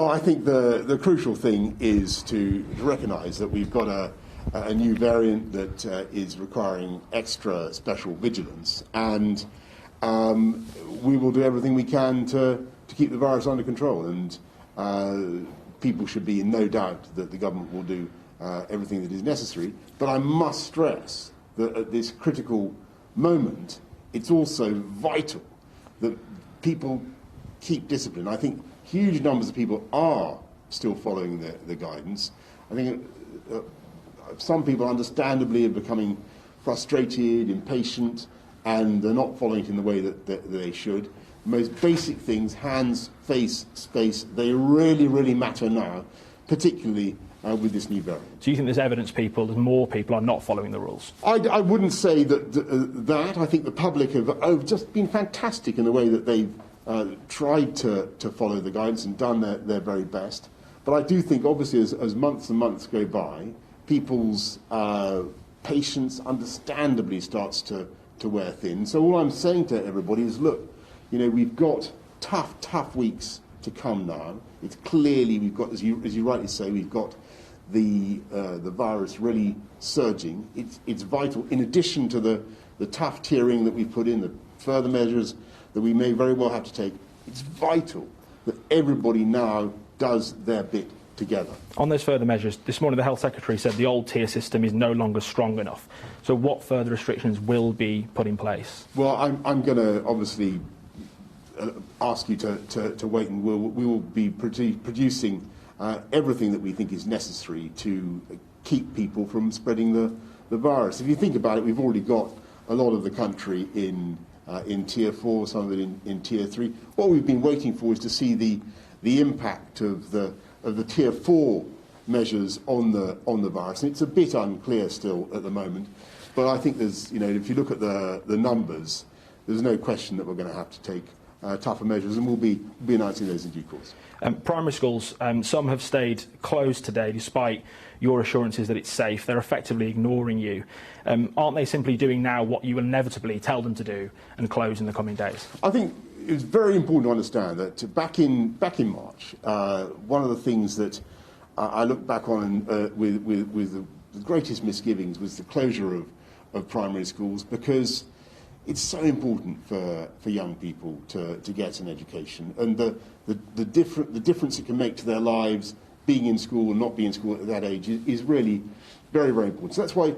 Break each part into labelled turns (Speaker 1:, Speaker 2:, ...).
Speaker 1: Well, I think the crucial thing is to recognise that we've got a new variant that is requiring extra special vigilance, and we will do everything we can to keep the virus under control. And people should be in no doubt that the government will do everything that is necessary. But I must stress that at this critical moment, it's also vital that people keep discipline. I think huge numbers of people are still following the guidance. I think some people understandably are becoming frustrated, impatient, and they're not following it in the way that they should. The most basic things, hands, face, space, they really, really matter now, particularly with this new variant.
Speaker 2: Do you think there's evidence there's more people are not following the rules?
Speaker 1: I wouldn't say that. I think the public have just been fantastic in the way that they've tried to follow the guidance and done their very best. But I do think, obviously, as months and months go by, people's patience understandably starts to wear thin. So all I'm saying to everybody is, look, we've got tough weeks to come now. It's clearly we've got, as you rightly say, we've got the virus really surging. It's vital, in addition to the tough tiering that we've put in, the further measures that we may very well have to take. It's vital that everybody now does their bit together.
Speaker 2: On those further measures, this morning the Health Secretary said the old tier system is no longer strong enough. So what further restrictions will be put in place?
Speaker 1: Well, I'm going to obviously ask you to wait, and we will be producing everything that we think is necessary to keep people from spreading the virus. If you think about it, we've already got a lot of the country in Tier 4, some of it in Tier 3. What we've been waiting for is to see the impact of the Tier 4 measures on the virus. And it's a bit unclear still at the moment. But I think there's, if you look at the numbers, there's no question that we're going to have to take tougher measures, and we'll be announcing those in due course.
Speaker 2: Primary schools, some have stayed closed today despite your assurances that it's safe. They're effectively ignoring you. Aren't they simply doing now what you will inevitably tell them to do and close in the coming days? I
Speaker 1: think it's very important to understand that back in March, one of the things that I look back on with the greatest misgivings was the closure of primary schools, because it's so important for young people to get an education, and the difference it can make to their lives being in school and not being in school at that age is really very, very important. So that's why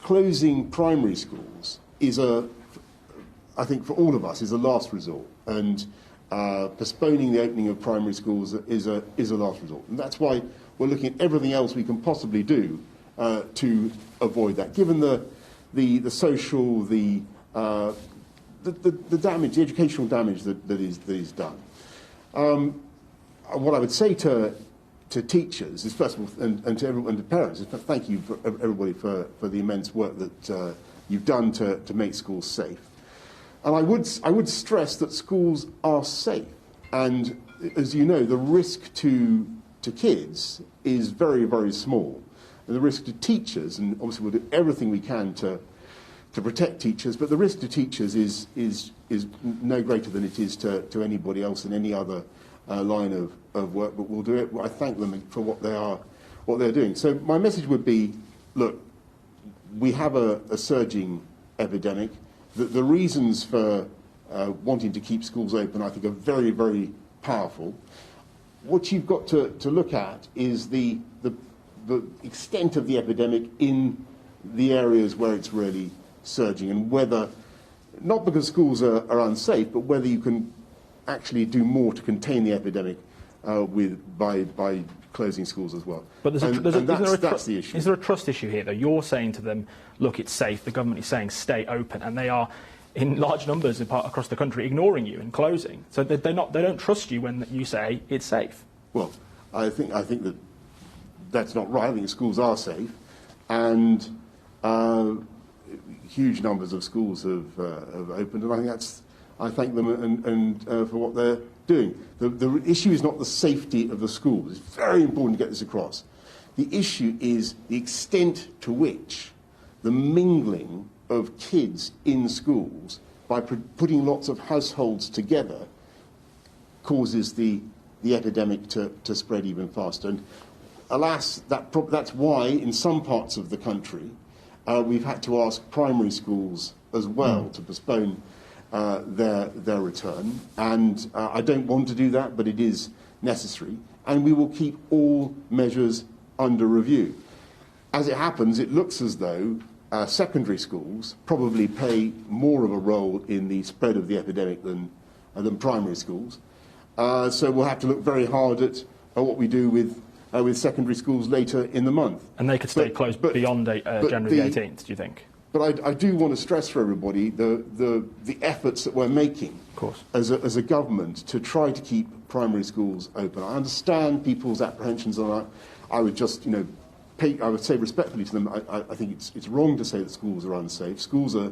Speaker 1: closing primary schools is I think for all of us, is a last resort, and postponing the opening of primary schools is a last resort. And that's why we're looking at everything else we can possibly do to avoid that, given the social, the damage, the educational damage that is done. What I would say to teachers is, first of all, and to everyone, to parents, is thank you for everybody for the immense work that you've done to make schools safe. And I would stress that schools are safe, and as you know, the risk to kids is very, very small, and the risk to teachers, and obviously we'll do everything we can to protect teachers, but the risk to teachers is no greater than it is to anybody else in any other line of work. But we'll do it. I thank them for what they're doing. So my message would be: look, we have a surging epidemic. The reasons for wanting to keep schools open, I think, are very, very powerful. What you've got to look at is the extent of the epidemic in the areas where it's really surging, and whether, not because schools are unsafe, but whether you can actually do more to contain the epidemic by closing schools as well.
Speaker 2: But
Speaker 1: that's the issue.
Speaker 2: Is there a trust issue here, though? You're saying to them, look, it's safe. The government is saying stay open, and they are, in large numbers across the country, ignoring you and closing. So they don't trust you when you say it's safe.
Speaker 1: Well, I think that's not right. I think schools are safe, and huge numbers of schools have opened, and I thank them and for what they're doing. The issue is not the safety of the schools. It's very important to get this across. The issue is the extent to which the mingling of kids in schools, by putting lots of households together, causes the the epidemic to spread even faster. And alas, that's why in some parts of the country we've had to ask primary schools as well to postpone their return. And I don't want to do that, but it is necessary. And we will keep all measures under review. As it happens, it looks as though secondary schools probably play more of a role in the spread of the epidemic than primary schools. So we'll have to look very hard at what we do with secondary schools later in the month.
Speaker 2: And they could stay closed beyond January the 18th, do you think?
Speaker 1: But I do want to stress for everybody the efforts that we're making
Speaker 2: of course,
Speaker 1: as a government to try to keep primary schools open. I understand people's apprehensions, and I would just, I would say respectfully to them, I think it's wrong to say that schools are unsafe. Schools are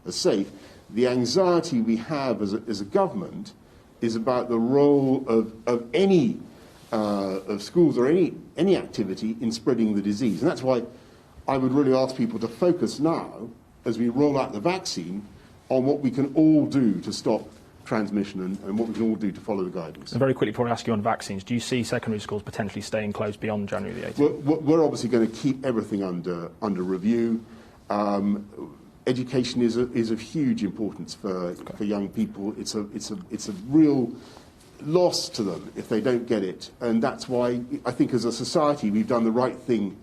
Speaker 1: safe. The anxiety we have as a government is about the role of any of schools or any activity in spreading the disease. And that's why I would really ask people to focus now, as we roll out the vaccine, on what we can all do to stop transmission and what we can all do to follow the guidance.
Speaker 2: And very quickly before I ask you on vaccines, do you see secondary schools potentially staying closed beyond January the 18th?
Speaker 1: We're obviously going to keep everything under review. Education is of huge importance for young people. It's a real loss to them if they don't get it, and that's why I think as a society we've done the right thing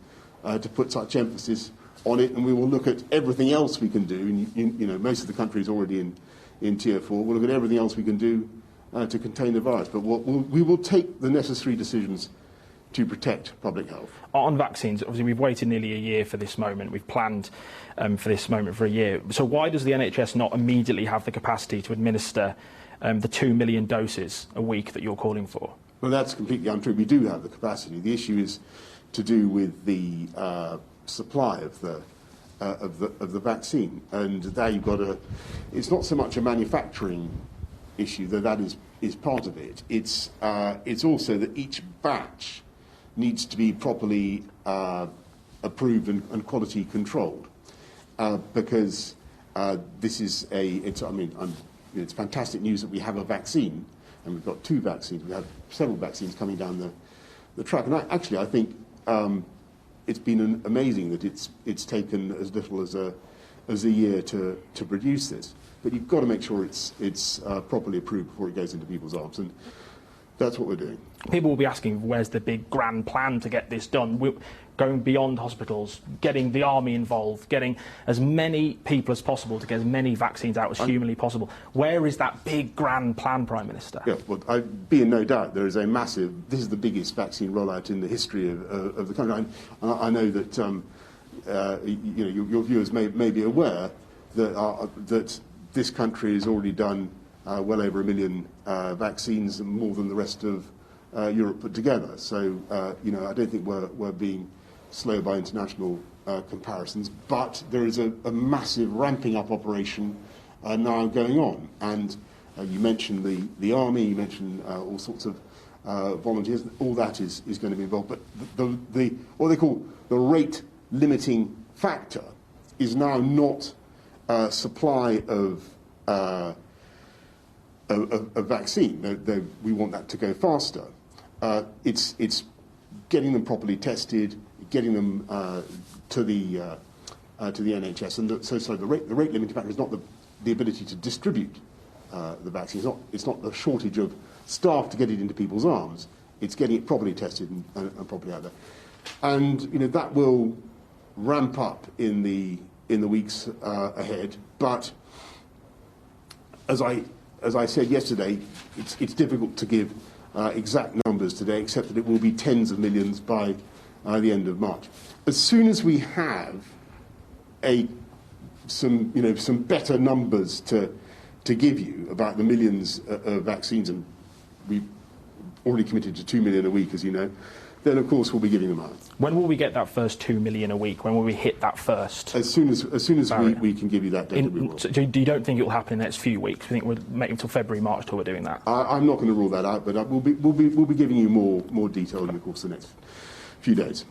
Speaker 1: to put such emphasis on it, and we will look at everything else we can do. And most of the country is already in Tier 4. We'll look at everything else we can do to contain the virus, but we will take the necessary decisions to protect public health.
Speaker 2: On vaccines, obviously we've waited nearly a year for this moment. We've planned for this moment for a year. So why does the NHS not immediately have the capacity to administer the 2 million doses a week that you're calling for?
Speaker 1: Well, that's completely untrue. We do have the capacity. The issue is to do with the supply of the vaccine, and there you've got it's not so much a manufacturing issue, though that is part of it. It's also that each batch needs to be properly approved and quality controlled, because this is it's fantastic news that we have a vaccine, and we've got 2 vaccines. We have several vaccines coming down the track, and I think it's been amazing that it's taken as little as a year to produce this. But you've got to make sure it's properly approved before it goes into people's arms, and that's what we're doing.
Speaker 2: People will be asking, where's the big grand plan to get this done? We're going beyond hospitals, getting the army involved, getting as many people as possible to get as many vaccines out as humanly possible. Where is that big grand plan, Prime Minister?
Speaker 1: Yeah, well, I'd be in no doubt there is a massive. This is the biggest vaccine rollout in the history of the country. I know that your viewers may be aware that this country has already done well over 1 million vaccines, more than the rest of Europe put together. So I don't think we're being slow by international comparisons, but there is a massive ramping up operation now going on. And you mentioned the army, you mentioned all sorts of volunteers. All that is going to be involved. But the what they call the rate limiting factor is now not supply of vaccine, though we want that to go faster. It's getting them properly tested, getting them to the NHS, and the rate limiting factor is not the ability to distribute the vaccine. It's not the shortage of staff to get it into people's arms. It's getting it properly tested and properly out there, and that will ramp up in the weeks ahead. But as I said yesterday, it's difficult to give exact numbers today, except that it will be tens of millions by the end of March. As soon as we have some better numbers to give you about the millions of vaccines, and we've already committed to 2 million a week, as you know, then of course we'll be giving them out.
Speaker 2: When will we get that first 2 million a week? When will we hit that first?
Speaker 1: As soon as we can give you that data, we will.
Speaker 2: So you don't think it will happen in the next few weeks? You think we'll make it until February, March till we're doing that?
Speaker 1: I'm not going to rule that out, but we'll be giving you more detail in the course of the next few days.